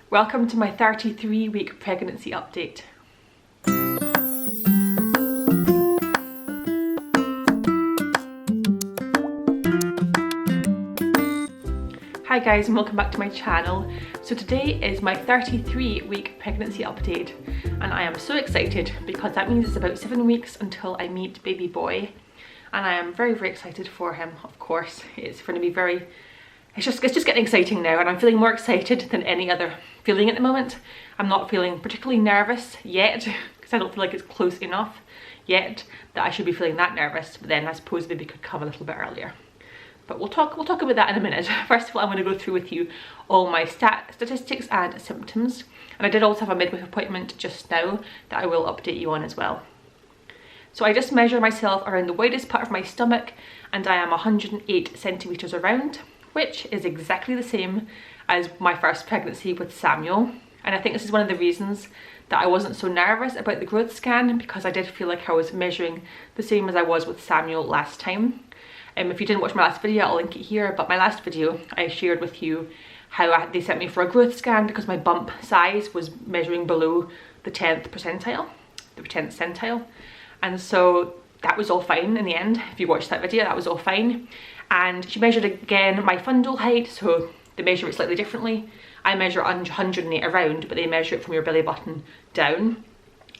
Welcome to my 33-week pregnancy update. Hi guys, and welcome back to my channel. So today is my 33-week pregnancy update, and I am so excited because that means it's about 7 weeks until I meet baby boy, and I am very excited for him. Of course, it's going to be it's just getting exciting now, and I'm feeling more excited than any other feeling at the moment. I'm not feeling particularly nervous yet because I don't feel like it's close enough yet that I should be feeling that nervous, but then I suppose baby could come a little bit earlier. But we'll talk about that in a minute. First of all, I'm going to go through with you all my statistics and symptoms, and I did also have a midwife appointment just now that I will update you on as well. So I just measure myself around the widest part of my stomach, and I am 108 centimeters around, which is exactly the same as my first pregnancy with Samuel. And I think this is one of the reasons that I wasn't so nervous about the growth scan, because I did feel like I was measuring the same as I was with Samuel last time. If you didn't watch my last video, I'll link it here, but my last video I shared with you how they sent me for a growth scan because my bump size was measuring below the 10th percentile, the 10th centile. And so that was all fine in the end. If you watched that video, that was all fine. And she measured again my fundal height, so they measure it slightly differently. I measure 108 around, but they measure it from your belly button down.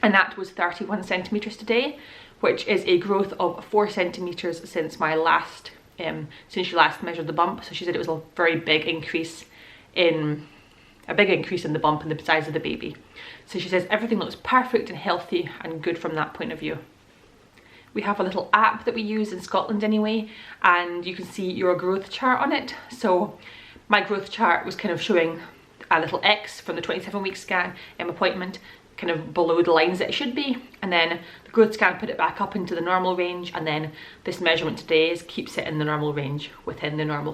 And that was 31 centimeters today, which is a growth of 4 centimeters since my last, since she last measured the bump. So she said it was a very big increase in the bump and the size of the baby. So she says everything looks perfect and healthy and good from that point of view. We have a little app that we use in Scotland anyway, and you can see your growth chart on it. So my growth chart was kind of showing a little X from the 27-week scan appointment, kind of below the lines that it should be, and then the growth scan put it back up into the normal range, and then this measurement today keeps it in the normal range, within the normal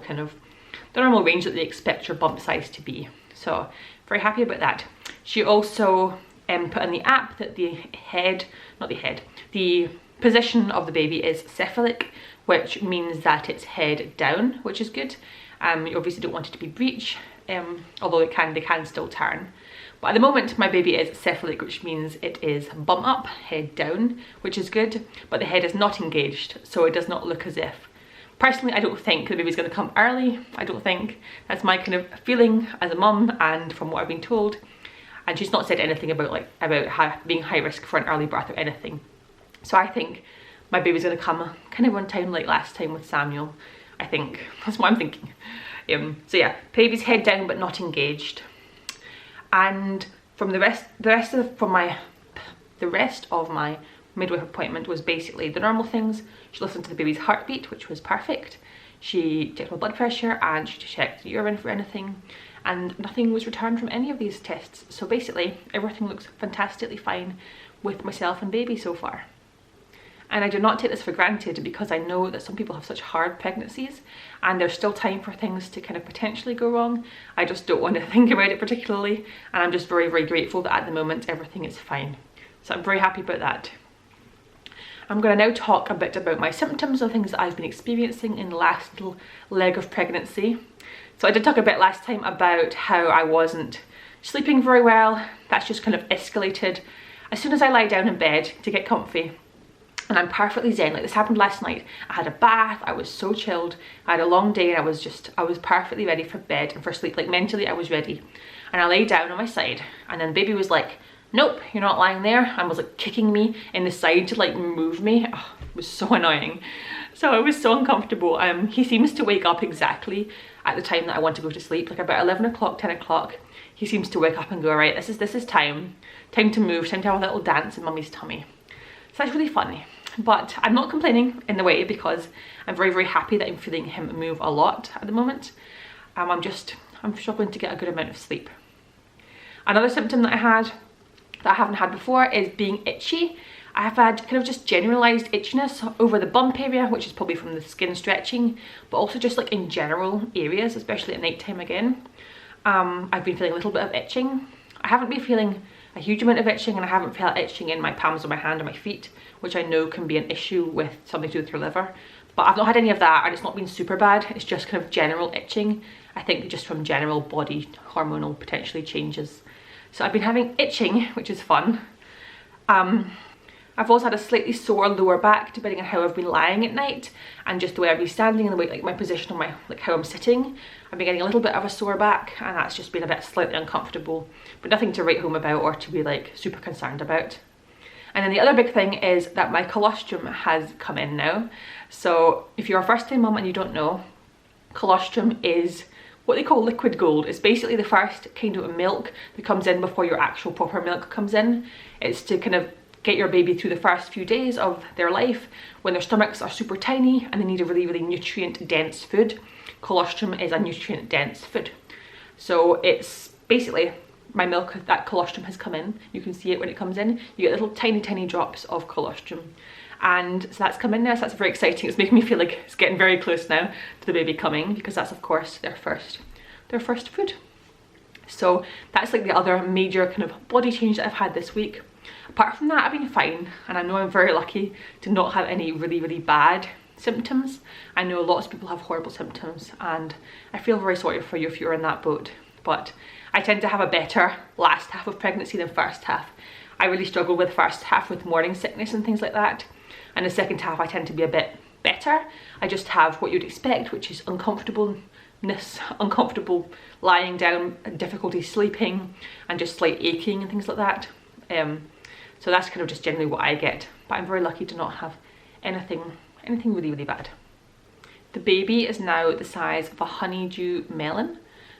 range that they expect your bump size to be. So very happy about that. She also put in the app that the position of the baby is cephalic, which means that it's head down, which is good. You obviously don't want it to be breech, although they can still turn. But at the moment my baby is cephalic, which means it is bum up, head down, which is good, but the head is not engaged, so it does not look as if. Personally, I don't think the baby's going to come early. I don't think. That's my kind of feeling as a mum and from what I've been told. And she's not said anything about being high risk for an early birth or anything. So I think my baby's going to come kind of on time like last time with Samuel. I think that's what I'm thinking. So yeah, baby's head down but not engaged. And from the rest of my midwife appointment was basically the normal things. She listened to the baby's heartbeat, which was perfect. She checked my blood pressure and she checked the urine for anything, and nothing was returned from any of these tests. So basically everything looks fantastically fine with myself and baby so far. And I do not take this for granted, because I know that some people have such hard pregnancies and there's still time for things to kind of potentially go wrong. I just don't want to think about it particularly, and I'm just very grateful that at the moment everything is fine. So I'm very happy about that. I'm going to now talk a bit about my symptoms of things that I've been experiencing in the last little leg of pregnancy. So I did talk a bit last time about how I wasn't sleeping very well. That's just kind of escalated as soon as I lie down in bed to get comfy. And I'm perfectly zen. Like, this happened last night. I had a bath, I was so chilled, I had a long day, and I was perfectly ready for bed and for sleep. Like, mentally I was ready. And I lay down on my side, and then the baby was like, nope, you're not lying there, and was like kicking me in the side to like move me. Oh, it was so annoying. So it was so uncomfortable. He seems to wake up exactly at the time that I want to go to sleep, like about 11 o'clock, 10 o'clock. He seems to wake up and go, right, this is time to move, time to have a little dance in mummy's tummy. So that's really funny. But I'm not complaining in the way, because I'm very happy that I'm feeling him move a lot at the moment. I'm struggling to get a good amount of sleep. Another symptom that I haven't had before is being itchy. I have had kind of just generalized itchiness over the bump area, which is probably from the skin stretching, but also just like in general areas, especially at night time again. I've been feeling a little bit of itching. I haven't been feeling a huge amount of itching, and I haven't felt itching in my palms of my hand or my feet, which I know can be an issue with something to do with your liver. But I've not had any of that, and it's not been super bad. It's just kind of general itching, I think just from general body hormonal potentially changes. So I've been having itching, which is fun. I've also had a slightly sore lower back depending on how I've been lying at night, and just the way I've been standing and the way, like, my position on my, like, how I'm sitting. I've been getting a little bit of a sore back, and that's just been a bit slightly uncomfortable, but nothing to write home about or to be like super concerned about. And then the other big thing is that my colostrum has come in now. So if you're a first time mum and you don't know, colostrum is what they call liquid gold. It's basically the first kind of milk that comes in before your actual proper milk comes in. It's to kind of get your baby through the first few days of their life when their stomachs are super tiny and they need a really, really nutrient dense food. Colostrum is a nutrient dense food. So it's basically my milk that colostrum has come in. You can see it when it comes in. You get little tiny, tiny drops of colostrum. And so that's come in now, so that's very exciting. It's making me feel like it's getting very close now to the baby coming, because that's of course their first food. So that's like the other major kind of body change that I've had this week. Apart from that, I've been fine, and I know I'm very lucky to not have any really, really bad symptoms. I know lots of people have horrible symptoms, and I feel very sorry for you if you're in that boat. But I tend to have a better last half of pregnancy than first half. I really struggle with first half with morning sickness and things like that. And the second half I tend to be a bit better. I just have what you'd expect, which is uncomfortableness, uncomfortable lying down, difficulty sleeping, and just slight aching and things like that. So that's kind of just generally what I get. But I'm very lucky to not have anything really, really bad. The baby is now the size of a honeydew melon,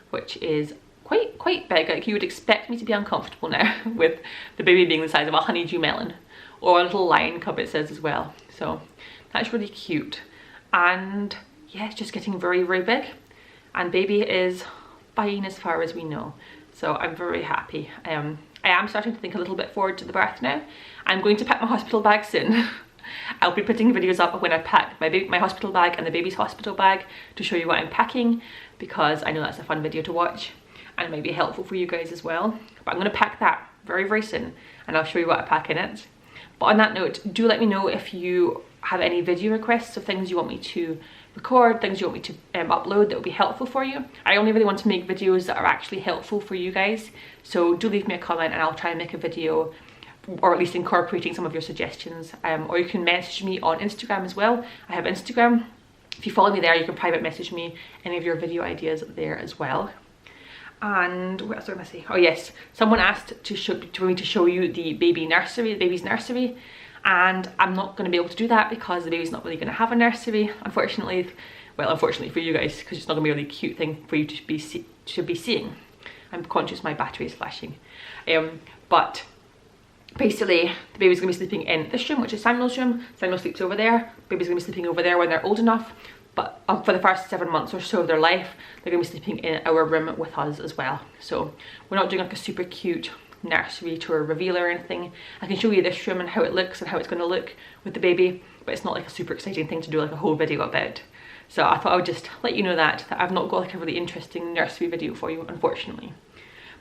which is quite big. Like, you would expect me to be uncomfortable now with the baby being the size of a honeydew melon, or a little lion cub it says as well. So that's really cute. And yeah, it's just getting very, very big, and baby is fine as far as we know. So I'm very happy. I am starting to think a little bit forward to the birth now. I'm going to pack my hospital bag soon. I'll be putting videos up when I pack my hospital bag and the baby's hospital bag to show you what I'm packing, because I know that's a fun video to watch and it might be helpful for you guys as well. But I'm going to pack that very, very soon, and I'll show you what I pack in it. But on that note, do let me know if you have any video requests of things you want me to record, things you want me to upload that will be helpful for you. I only really want to make videos that are actually helpful for you guys. So do leave me a comment and I'll try and make a video, or at least incorporating some of your suggestions. Or you can message me on Instagram as well. I have Instagram. If you follow me there, you can private message me any of your video ideas there as well. And what else was I going to say? Oh yes, someone asked for me to show you the baby's nursery, and I'm not going to be able to do that because the baby's not really going to have a nursery, unfortunately. Well, unfortunately for you guys, because it's not going to be a really cute thing for you to be seeing. I'm conscious my battery is flashing. But basically, the baby's going to be sleeping in this room, which is Samuel's room. Samuel sleeps over there. Baby's going to be sleeping over there when they're old enough. But for the first 7 months or so of their life, they're going to be sleeping in our room with us as well. So we're not doing like a super cute nursery tour reveal or anything. I can show you this room and how it looks and how it's going to look with the baby, but it's not like a super exciting thing to do like a whole video about. So I thought I would just let you know that I've not got like a really interesting nursery video for you, unfortunately.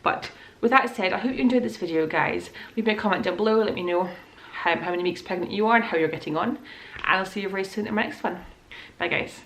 But with that said, I hope you enjoyed this video, guys. Leave me a comment down below, let me know how many weeks pregnant you are and how you're getting on. And I'll see you very soon in my next one. Bye guys.